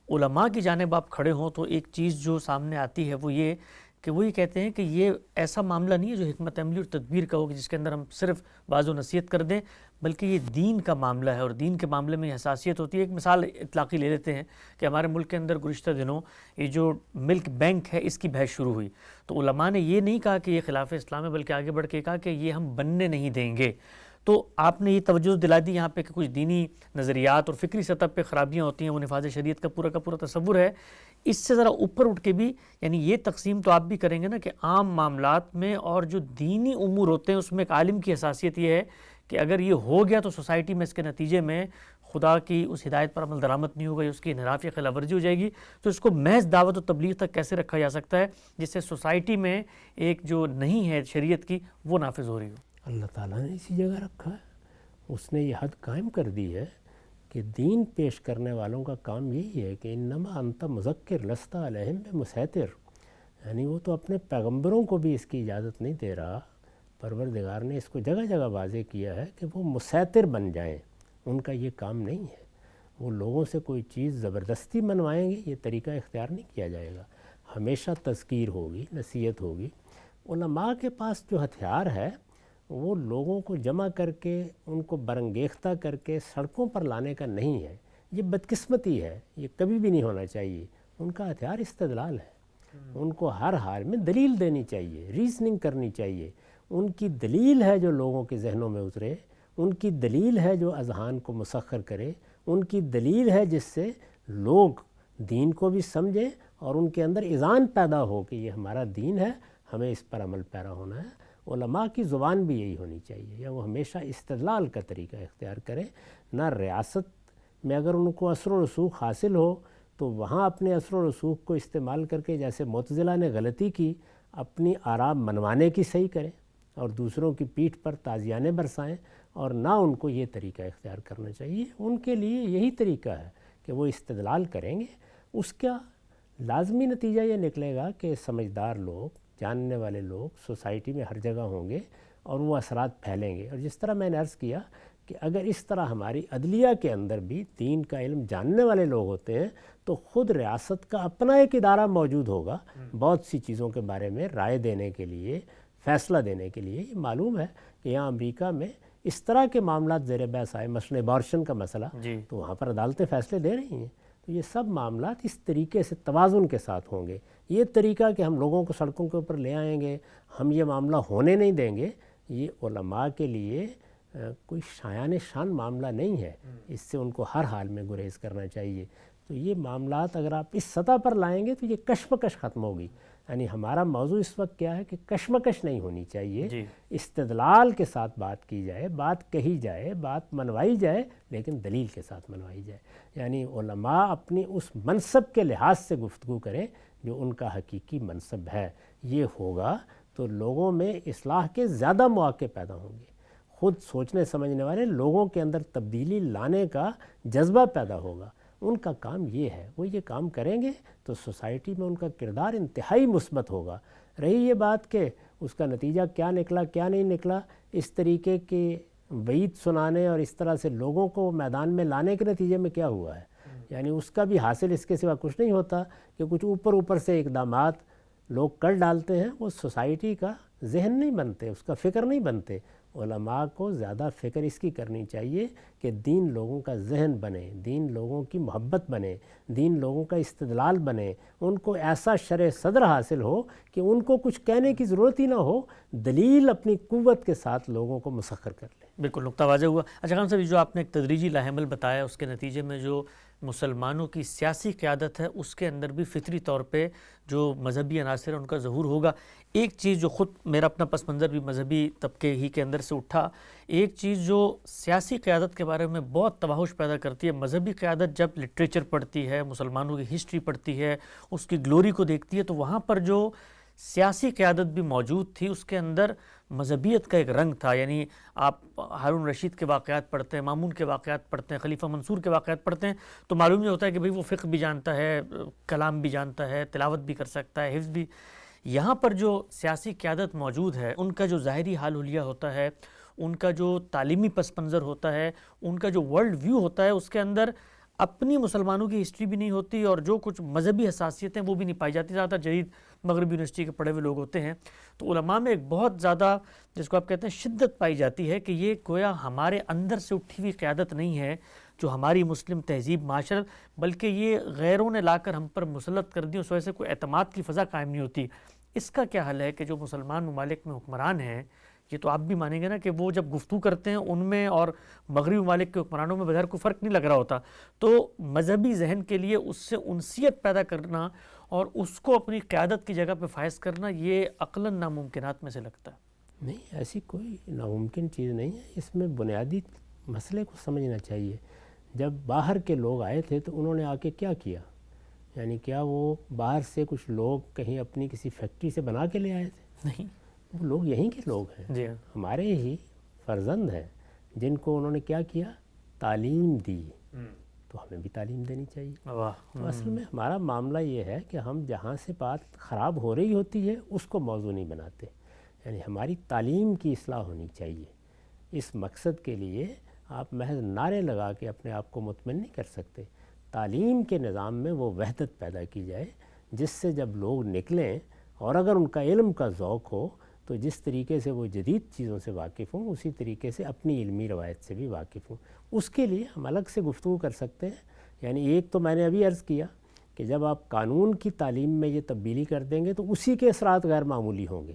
علماء کی جانب آپ کھڑے ہوں تو ایک چیز جو سامنے آتی ہے وہ یہ کہ وہ یہ کہتے ہیں کہ یہ ایسا معاملہ نہیں ہے جو حکمت عملی اور تدبیر کا ہو کہ جس کے اندر ہم صرف واضح و نصیحت کر دیں، بلکہ یہ دین کا معاملہ ہے، اور دین کے معاملے میں یہ حساسیت ہوتی ہے۔ ایک مثال اطلاقی لے لیتے ہیں کہ ہمارے ملک کے اندر گزشتہ دنوں یہ جو ملک بینک ہے اس کی بحث شروع ہوئی، تو علماء نے یہ نہیں کہا کہ یہ خلاف اسلام ہے، بلکہ آگے بڑھ کے کہا کہ یہ ہم بننے نہیں دیں گے۔ تو آپ نے یہ توجہ دلا دی یہاں پہ کہ کچھ دینی نظریات اور فکری سطح پہ خرابیاں ہوتی ہیں، وہ نفاذ شریعت کا پورا تصور ہے۔ اس سے ذرا اوپر اٹھ کے بھی یعنی یہ تقسیم تو آپ بھی کریں گے نا کہ عام معاملات میں اور جو دینی امور ہوتے ہیں اس میں ایک عالم کی حساسیت یہ ہے کہ اگر یہ ہو گیا تو سوسائٹی میں اس کے نتیجے میں خدا کی اس ہدایت پر عمل درآمد نہیں ہوگا، اس کی انحراف یا خلاف ورزی ہو جائے گی، تو اس کو محض دعوت و تبلیغ تک کیسے رکھا جا سکتا ہے جس سے سوسائٹی میں ایک جو نہیں ہے شریعت کی وہ نافذ ہو رہی ہو؟ اللہ تعالیٰ نے اسی جگہ رکھا ہے، اس نے یہ حد قائم کر دی ہے کہ دین پیش کرنے والوں کا کام یہی ہے کہ انما انت مذکر لست علیہم بمسیطر، یعنی وہ تو اپنے پیغمبروں کو بھی اس کی اجازت نہیں دے رہا، پروردگار نے اس کو جگہ جگہ واضح کیا ہے کہ وہ مسیطر بن جائیں، ان کا یہ کام نہیں ہے، وہ لوگوں سے کوئی چیز زبردستی منوائیں گے، یہ طریقہ اختیار نہیں کیا جائے گا، ہمیشہ تذکیر ہوگی، نصیحت ہوگی۔ علماء کے پاس جو ہتھیار ہے وہ لوگوں کو جمع کر کے ان کو برانگیختہ کر کے سڑکوں پر لانے کا نہیں ہے، یہ بدقسمتی ہے، یہ کبھی بھی نہیں ہونا چاہیے۔ ان کا ہتھیار استدلال ہے، ان کو ہر حال میں دلیل دینی چاہیے، ریزننگ کرنی چاہیے، ان کی دلیل ہے جو لوگوں کے ذہنوں میں اترے، ان کی دلیل ہے جو اذہان کو مسخر کرے، ان کی دلیل ہے جس سے لوگ دین کو بھی سمجھیں اور ان کے اندر اذعان پیدا ہو کہ یہ ہمارا دین ہے، ہمیں اس پر عمل پیرا ہونا ہے۔ علماء کی زبان بھی یہی ہونی چاہیے، یا وہ ہمیشہ استدلال کا طریقہ اختیار کریں، نہ ریاست میں اگر ان کو اثر و رسوخ حاصل ہو تو وہاں اپنے اثر و رسوخ کو استعمال کر کے جیسے معتزلہ نے غلطی کی اپنی آراء منوانے کی صحیح کریں اور دوسروں کی پیٹھ پر تازیانے برسائیں، اور نہ ان کو یہ طریقہ اختیار کرنا چاہیے۔ ان کے لیے یہی طریقہ ہے کہ وہ استدلال کریں گے، اس کا لازمی نتیجہ یہ نکلے گا کہ سمجھدار لوگ، جاننے والے لوگ سوسائٹی میں ہر جگہ ہوں گے اور وہ اثرات پھیلیں گے۔ اور جس طرح میں نے عرض کیا کہ اگر اس طرح ہماری عدلیہ کے اندر بھی دین کا علم جاننے والے لوگ ہوتے ہیں تو خود ریاست کا اپنا ایک ادارہ موجود ہوگا بہت سی چیزوں کے بارے میں رائے دینے کے لیے، فیصلہ دینے کے لیے۔ یہ معلوم ہے کہ یہاں امریکہ میں اس طرح کے معاملات زیر بحث آئے، مثلا ابارشن کا مسئلہ، تو وہاں پر عدالتیں فیصلے دے رہی ہیں۔ تو یہ سب معاملات اس طریقے سے توازن کے ساتھ ہوں گے۔ یہ طریقہ کہ ہم لوگوں کو سڑکوں کے اوپر لے آئیں گے، ہم یہ معاملہ ہونے نہیں دیں گے، یہ علماء کے لیے کوئی شایان شان معاملہ نہیں ہے، اس سے ان کو ہر حال میں گریز کرنا چاہیے۔ تو یہ معاملات اگر آپ اس سطح پر لائیں گے تو یہ کشمکش ختم ہوگی۔ یعنی ہمارا موضوع اس وقت کیا ہے کہ کشمکش نہیں ہونی چاہیے، استدلال کے ساتھ بات کی جائے، بات کہی جائے، بات منوائی جائے، لیکن دلیل کے ساتھ منوائی جائے۔ یعنی علماء اپنی اس منصب کے لحاظ سے گفتگو کریں جو ان کا حقیقی منصب ہے۔ یہ ہوگا تو لوگوں میں اصلاح کے زیادہ مواقع پیدا ہوں گے، خود سوچنے سمجھنے والے لوگوں کے اندر تبدیلی لانے کا جذبہ پیدا ہوگا۔ ان کا کام یہ ہے، وہ یہ کام کریں گے تو سوسائٹی میں ان کا کردار انتہائی مثبت ہوگا۔ رہی یہ بات کہ اس کا نتیجہ کیا نکلا کیا نہیں نکلا، اس طریقے کے وعید سنانے اور اس طرح سے لوگوں کو میدان میں لانے کے نتیجے میں کیا ہوا ہے، یعنی اس کا بھی حاصل اس کے سوا کچھ نہیں ہوتا کہ کچھ اوپر سے اقدامات لوگ کر ڈالتے ہیں، وہ سوسائٹی کا ذہن نہیں بنتے، اس کا فکر نہیں بنتے۔ علماء کو زیادہ فکر اس کی کرنی چاہیے کہ دین لوگوں کا ذہن بنے، دین لوگوں کی محبت بنے، دین لوگوں کا استدلال بنے، ان کو ایسا شرح صدر حاصل ہو کہ ان کو کچھ کہنے کی ضرورت ہی نہ ہو، دلیل اپنی قوت کے ساتھ لوگوں کو مسخر کر لے۔ بالکل نقطہ واضح ہوا۔ اچھا خان صاحب، جو آپ نے ایک تدریجی لاحمل بتایا، اس کے نتیجے میں جو مسلمانوں کی سیاسی قیادت ہے اس کے اندر بھی فطری طور پہ جو مذہبی عناصر ہیں ان کا ظہور ہوگا۔ ایک چیز جو خود میرا اپنا پس منظر بھی مذہبی طبقے ہی کے اندر سے اٹھا، ایک چیز جو سیاسی قیادت کے بارے میں بہت تباہش پیدا کرتی ہے، مذہبی قیادت جب لٹریچر پڑھتی ہے، مسلمانوں کی ہسٹری پڑھتی ہے، اس کی گلوری کو دیکھتی ہے، تو وہاں پر جو سیاسی قیادت بھی موجود تھی اس کے اندر مذہبیت کا ایک رنگ تھا۔ یعنی آپ ہارون رشید کے واقعات پڑھتے ہیں، مامون کے واقعات پڑھتے ہیں، خلیفہ منصور کے واقعات پڑھتے ہیں تو معلوم یہ ہوتا ہے کہ بھئی وہ فقہ بھی جانتا ہے، کلام بھی جانتا ہے، تلاوت بھی کر سکتا ہے، حفظ بھی۔ یہاں پر جو سیاسی قیادت موجود ہے ان کا جو ظاہری حال حلیہ ہوتا ہے، ان کا جو تعلیمی پس منظر ہوتا ہے، ان کا جو ورلڈ ویو ہوتا ہے، اس کے اندر اپنی مسلمانوں کی ہسٹری بھی نہیں ہوتی اور جو کچھ مذہبی حساسیتیں وہ بھی نہیں پائی جاتی۔ زیادہ جدید مغربی یونیورسٹی کے پڑھے ہوئے لوگ ہوتے ہیں تو علماء میں ایک بہت زیادہ جس کو آپ کہتے ہیں شدت پائی جاتی ہے کہ یہ گویا ہمارے اندر سے اٹھی ہوئی قیادت نہیں ہے جو ہماری مسلم تہذیب معاشرت، بلکہ یہ غیروں نے لا کر ہم پر مسلط کر دی، اس وجہ سے کوئی اعتماد کی فضا قائم نہیں ہوتی۔ اس کا کیا حل ہے کہ جو مسلمان ممالک میں حکمران ہیں، یہ تو آپ بھی مانیں گے نا کہ وہ جب گفتگو کرتے ہیں ان میں اور مغربی ممالک کے حکمرانوں میں بظاہر کوئی فرق نہیں لگ رہا ہوتا، تو مذہبی ذہن کے لیے اس سے انسیت پیدا کرنا اور اس کو اپنی قیادت کی جگہ پہ فائز کرنا، یہ عقلاً ناممکنات میں سے لگتا ہے۔ نہیں، ایسی کوئی ناممکن چیز نہیں ہے، اس میں بنیادی مسئلے کو سمجھنا چاہیے۔ جب باہر کے لوگ آئے تھے تو انہوں نے آ کے کیا کیا؟ یعنی کیا وہ باہر سے کچھ لوگ کہیں اپنی کسی فیکٹری سے بنا کے لے آئے تھے؟ نہیں، وہ لوگ یہیں کے لوگ ہیں، جی ہاں، ہمارے ہی فرزند ہیں، جن کو انہوں نے کیا کیا؟ تعلیم دی، تو ہمیں بھی تعلیم دینی چاہیے۔ واہ، تو اصل میں ہمارا معاملہ یہ ہے کہ ہم جہاں سے بات خراب ہو رہی ہوتی ہے اس کو موضوع نہیں بناتے، یعنی ہماری تعلیم کی اصلاح ہونی چاہیے۔ اس مقصد کے لیے آپ محض نعرے لگا کے اپنے آپ کو مطمئن نہیں کر سکتے۔ تعلیم کے نظام میں وہ وحدت پیدا کی جائے جس سے جب لوگ نکلیں اور اگر ان کا علم کا ذوق ہو تو جس طریقے سے وہ جدید چیزوں سے واقف ہوں اسی طریقے سے اپنی علمی روایت سے بھی واقف ہوں۔ اس کے لیے ہم الگ سے گفتگو کر سکتے ہیں۔ یعنی ایک تو میں نے ابھی عرض کیا کہ جب آپ قانون کی تعلیم میں یہ تبدیلی کر دیں گے تو اسی کے اثرات غیر معمولی ہوں گے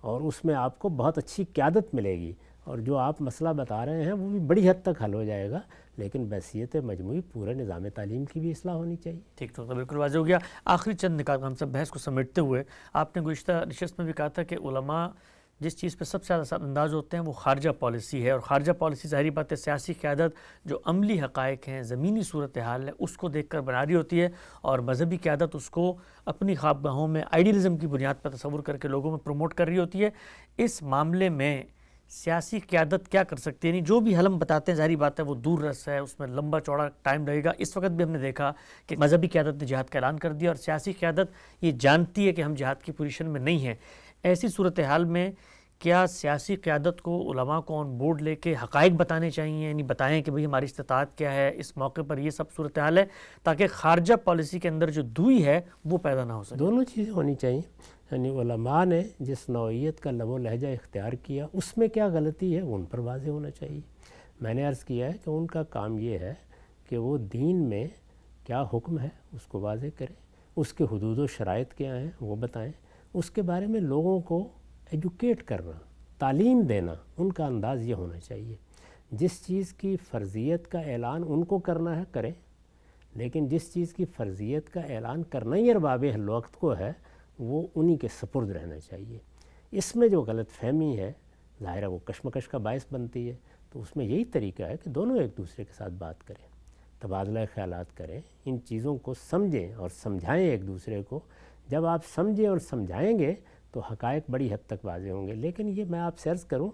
اور اس میں آپ کو بہت اچھی قیادت ملے گی، اور جو آپ مسئلہ بتا رہے ہیں وہ بھی بڑی حد تک حل ہو جائے گا، لیکن بحیثیت مجموعی پورے نظام تعلیم کی بھی اصلاح ہونی چاہیے۔ ٹھیک تو بالکل واضح ہو گیا۔ آخری چند نکات ہم سب بحث کو سمیٹتے ہوئے، آپ نے گزشتہ نشست میں بھی کہا تھا کہ علماء جس چیز پہ سب سے زیادہ اثر انداز ہوتے ہیں وہ خارجہ پالیسی ہے، اور خارجہ پالیسی ظاہری بات ہے سیاسی قیادت جو عملی حقائق ہیں، زمینی صورتحال ہے، اس کو دیکھ کر بنا رہی ہوتی ہے، اور مذہبی قیادت اس کو اپنی خوابگاہوں میں آئیڈیلزم کی بنیاد پر تصور کر کے لوگوں میں پروموٹ کر رہی ہوتی ہے۔ اس معاملے میں سیاسی قیادت کیا کر سکتی ہے؟ یعنی جو بھی حل ہم بتاتے ہیں ظاہری بات ہے وہ دور رس ہے، اس میں لمبا چوڑا ٹائم لگے گا۔ اس وقت بھی ہم نے دیکھا کہ مذہبی قیادت نے جہاد کا اعلان کر دیا اور سیاسی قیادت یہ جانتی ہے کہ ہم جہاد کی پوزیشن میں نہیں ہیں۔ ایسی صورتحال میں کیا سیاسی قیادت کو علماء کو آن بورڈ لے کے حقائق بتانے چاہیے، یعنی بتائیں کہ بھئی ہماری استطاعت کیا ہے، اس موقع پر یہ سب صورتحال ہے، تاکہ خارجہ پالیسی کے اندر جو دوئی ہے وہ پیدا نہ ہو سکے؟ دونوں چیزیں ہونی چاہیے۔ یعنی علماء نے جس نوعیت کا لب و لہجہ اختیار کیا اس میں کیا غلطی ہے ان پر واضح ہونا چاہیے۔ میں نے عرض کیا ہے کہ ان کا کام یہ ہے کہ وہ دین میں کیا حکم ہے اس کو واضح کریں، اس کے حدود و شرائط کیا ہیں وہ بتائیں، اس کے بارے میں لوگوں کو ایجوکیٹ کرنا، تعلیم دینا، ان کا انداز یہ ہونا چاہیے۔ جس چیز کی فرضیت کا اعلان ان کو کرنا ہے کریں، لیکن جس چیز کی فرضیت کا اعلان کرنا ہی ارباب حل وقت کو ہے وہ انہی کے سپرد رہنا چاہیے۔ اس میں جو غلط فہمی ہے ظاہر ہے وہ کشمکش کا باعث بنتی ہے، تو اس میں یہی طریقہ ہے کہ دونوں ایک دوسرے کے ساتھ بات کریں، تبادلہ خیالات کریں، ان چیزوں کو سمجھیں اور سمجھائیں ایک دوسرے کو۔ جب آپ سمجھیں اور سمجھائیں گے تو حقائق بڑی حد تک واضح ہوں گے۔ لیکن یہ میں آپ سے عرض کروں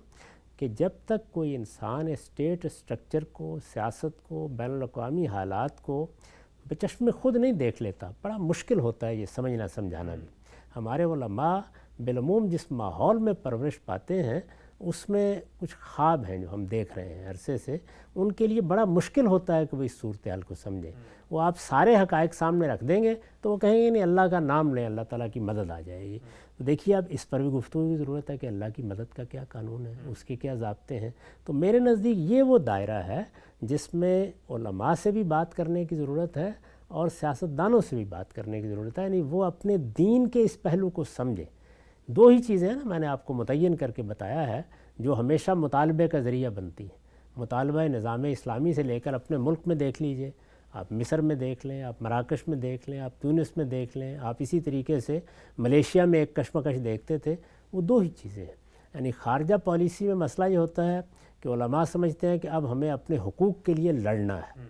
کہ جب تک کوئی انسان اسٹیٹ اسٹرکچر کو، سیاست کو، بین الاقوامی حالات کو بچشم خود نہیں دیکھ لیتا، بڑا مشکل ہوتا ہے یہ سمجھنا سمجھانا بھی۔ ہمارے علماء بالعموم جس ماحول میں پرورش پاتے ہیں اس میں کچھ خواب ہیں جو ہم دیکھ رہے ہیں عرصے سے، ان کے لیے بڑا مشکل ہوتا ہے کہ وہ اس صورتحال کو سمجھیں۔ وہ آپ سارے حقائق سامنے رکھ دیں گے تو وہ کہیں گے نہیں اللہ کا نام لیں، اللہ تعالیٰ کی مدد آ جائے گی۔ تو دیکھیے اب اس پر بھی گفتگو کی ضرورت ہے کہ اللہ کی مدد کا کیا قانون ہے، اس کے کیا ضابطے ہیں۔ تو میرے نزدیک یہ وہ دائرہ ہے جس میں علماء سے بھی بات کرنے کی ضرورت ہے اور سیاستدانوں سے بھی بات کرنے کی ضرورت ہے، یعنی وہ اپنے دین کے اس پہلو کو سمجھیں۔ دو ہی چیزیں ہیں نا میں نے آپ کو متعین کر کے بتایا ہے جو ہمیشہ مطالبے کا ذریعہ بنتی ہیں۔ مطالبہ نظام اسلامی سے لے کر اپنے ملک میں دیکھ لیجئے، آپ مصر میں دیکھ لیں، آپ مراکش میں دیکھ لیں، آپ تونس میں دیکھ لیں، آپ اسی طریقے سے ملیشیا میں ایک کشمکش دیکھتے تھے، وہ دو ہی چیزیں ہیں۔ یعنی خارجہ پالیسی میں مسئلہ یہ ہوتا ہے کہ علماء سمجھتے ہیں کہ اب ہمیں اپنے حقوق کے لیے لڑنا ہے،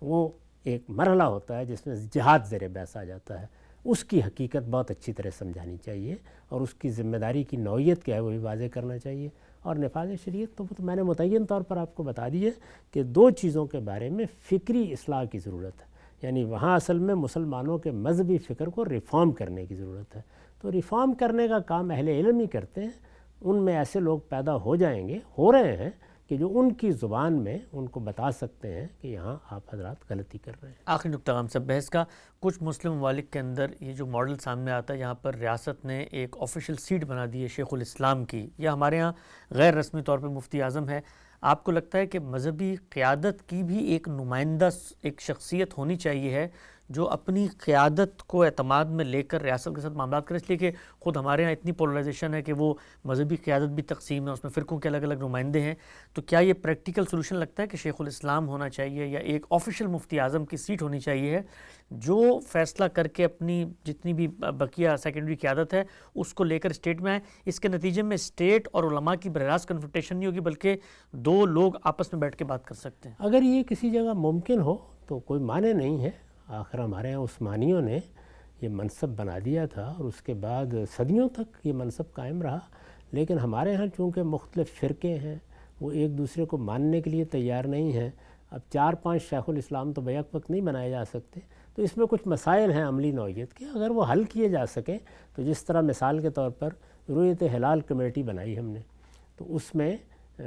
وہ ایک مرحلہ ہوتا ہے جس میں جہاد زیر بحث آ جاتا ہے۔ اس کی حقیقت بہت اچھی طرح سمجھانی چاہیے اور اس کی ذمہ داری کی نوعیت کیا ہے وہ بھی واضح کرنا چاہیے۔ اور نفاذ شریعت تو میں نے متعین طور پر آپ کو بتا دی ہے کہ دو چیزوں کے بارے میں فکری اصلاح کی ضرورت ہے، یعنی وہاں اصل میں مسلمانوں کے مذہبی فکر کو ریفارم کرنے کی ضرورت ہے۔ تو ریفارم کرنے کا کام اہل علم ہی کرتے ہیں، ان میں ایسے لوگ پیدا ہو جائیں گے، ہو رہے ہیں، کہ جو ان کی زبان میں ان کو بتا سکتے ہیں کہ یہاں آپ حضرات غلطی کر رہے ہیں۔ آخری نقطہ ہم سب بحث کا، کچھ مسلم ممالک کے اندر یہ جو ماڈل سامنے آتا ہے یہاں پر ریاست نے ایک آفیشیل سیٹ بنا دی ہے شیخ الاسلام کی، یا ہمارے ہاں غیر رسمی طور پہ مفتی اعظم ہے۔ آپ کو لگتا ہے کہ مذہبی قیادت کی بھی ایک نمائندہ ایک شخصیت ہونی چاہیے ہے جو اپنی قیادت کو اعتماد میں لے کر ریاست کے ساتھ معاملات کرے، اس لیے کہ خود ہمارے ہاں اتنی پولرائزیشن ہے کہ وہ مذہبی قیادت بھی تقسیم ہے، اس میں فرقوں کے الگ الگ نمائندے ہیں، تو کیا یہ پریکٹیکل سولوشن لگتا ہے کہ شیخ الاسلام ہونا چاہیے یا ایک آفیشیل مفتی اعظم کی سیٹ ہونی چاہیے ہے جو فیصلہ کر کے اپنی جتنی بھی بقیہ سیکنڈری قیادت ہے اس کو لے کر اسٹیٹ میں آئے؟ اس کے نتیجے میں اسٹیٹ اور علماء کی براہ راست کنفرنٹیشن نہیں ہوگی بلکہ دو لوگ آپس میں بیٹھ کے بات کر سکتے ہیں۔ اگر یہ کسی جگہ ممکن ہو تو کوئی معنی نہیں ہے، آخر ہمارے یہاں عثمانیوں نے یہ منصب بنا دیا تھا اور اس کے بعد صدیوں تک یہ منصب قائم رہا، لیکن ہمارے ہاں چونکہ مختلف فرقے ہیں وہ ایک دوسرے کو ماننے کے لیے تیار نہیں ہیں۔ اب 4-5 شیخ الاسلام تو بیک وقت نہیں بنائے جا سکتے، تو اس میں کچھ مسائل ہیں عملی نوعیت کے، اگر وہ حل کیے جا سکیں تو جس طرح مثال کے طور پر رؤیت ہلال کمیٹی بنائی ہم نے، تو اس میں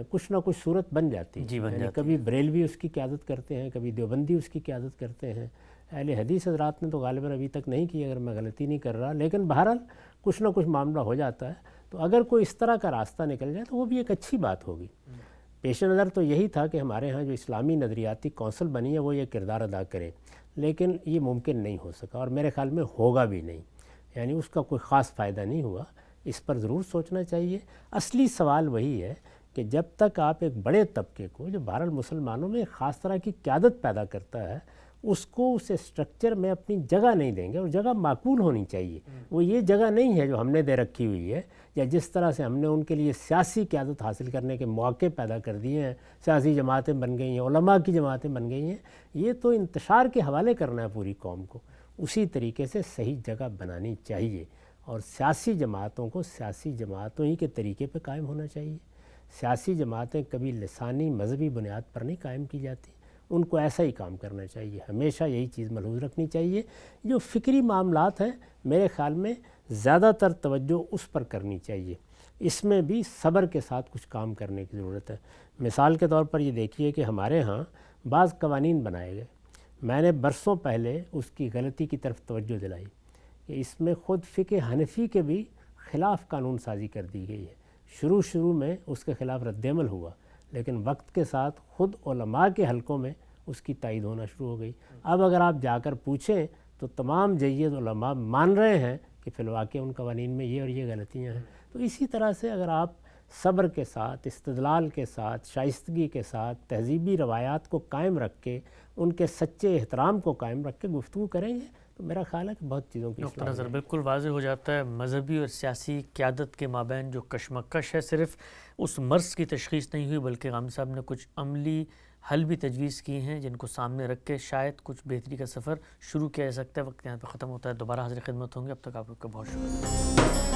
کچھ نہ کچھ صورت بن جاتی ہے، یعنی کبھی بریلوی اس کی قیادت کرتے ہیں، کبھی دیوبندی اس کی قیادت کرتے ہیں، اہل حدیث حضرات نے تو غالباً ابھی تک نہیں کی اگر میں غلطی نہیں کر رہا، لیکن بہرحال کچھ نہ کچھ معاملہ ہو جاتا ہے، تو اگر کوئی اس طرح کا راستہ نکل جائے تو وہ بھی ایک اچھی بات ہوگی۔ پیش نظر تو یہی تھا کہ ہمارے ہاں جو اسلامی نظریاتی کونسل بنی ہے وہ یہ کردار ادا کرے، لیکن یہ ممکن نہیں ہو سکا اور میرے خیال میں ہوگا بھی نہیں، یعنی اس کا کوئی خاص فائدہ نہیں ہوا۔ اس پر ضرور سوچنا چاہیے۔ اصلی سوال وہی ہے کہ جب تک آپ ایک بڑے طبقے کو جو بہرحال مسلمانوں میں ایک خاص طرح کی قیادت پیدا کرتا ہے اس کو اس اسٹرکچر میں اپنی جگہ نہیں دیں گے، اور جگہ معقول ہونی چاہیے، وہ یہ جگہ نہیں ہے جو ہم نے دے رکھی ہوئی ہے، یا جس طرح سے ہم نے ان کے لیے سیاسی قیادت حاصل کرنے کے مواقع پیدا کر دیے ہیں، سیاسی جماعتیں بن گئی ہیں، علماء کی جماعتیں بن گئی ہیں، یہ تو انتشار کے حوالے کرنا ہے پوری قوم کو۔ اسی طریقے سے صحیح جگہ بنانی چاہیے، اور سیاسی جماعتوں کو سیاسی جماعتوں ہی کے طریقے پہ قائم ہونا چاہیے۔ سیاسی جماعتیں کبھی لسانی مذہبی بنیاد پر نہیں قائم کی جاتی، ان کو ایسا ہی کام کرنا چاہیے، ہمیشہ یہی چیز ملحوظ رکھنی چاہیے۔ جو فکری معاملات ہیں میرے خیال میں زیادہ تر توجہ اس پر کرنی چاہیے، اس میں بھی صبر کے ساتھ کچھ کام کرنے کی ضرورت ہے۔ مثال کے طور پر یہ دیکھیے کہ ہمارے ہاں بعض قوانین بنائے گئے، میں نے برسوں پہلے اس کی غلطی کی طرف توجہ دلائی کہ اس میں خود فقہ حنفی کے بھی خلاف قانون سازی کر دی گئی ہے۔ شروع میں اس کے خلاف رد عمل ہوا، لیکن وقت کے ساتھ خود علماء کے حلقوں میں اس کی تائید ہونا شروع ہو گئی۔ اب اگر آپ جا کر پوچھیں تو تمام جید علماء مان رہے ہیں کہ فی الواقع ان قوانین میں یہ اور یہ غلطیاں ہیں۔ تو اسی طرح سے اگر آپ صبر کے ساتھ، استدلال کے ساتھ، شائستگی کے ساتھ، تہذیبی روایات کو قائم رکھ کے، ان کے سچے احترام کو قائم رکھ کے گفتگو کریں گے تو میرا خیال ہے کہ بہت چیزوں کی نقطہ نظر بالکل واضح ہو جاتا ہے۔ مذہبی اور سیاسی قیادت کے مابین جو کشمکش ہے صرف اس مرض کی تشخیص نہیں ہوئی، بلکہ غام صاحب نے کچھ عملی حل بھی تجویز کی ہیں جن کو سامنے رکھ کے شاید کچھ بہتری کا سفر شروع کیا جا سکتا ہے۔ وقت یہاں پہ ختم ہوتا ہے، دوبارہ حاضر خدمت ہوں گے، اب تک آپ لوگ کا بہت شکریہ۔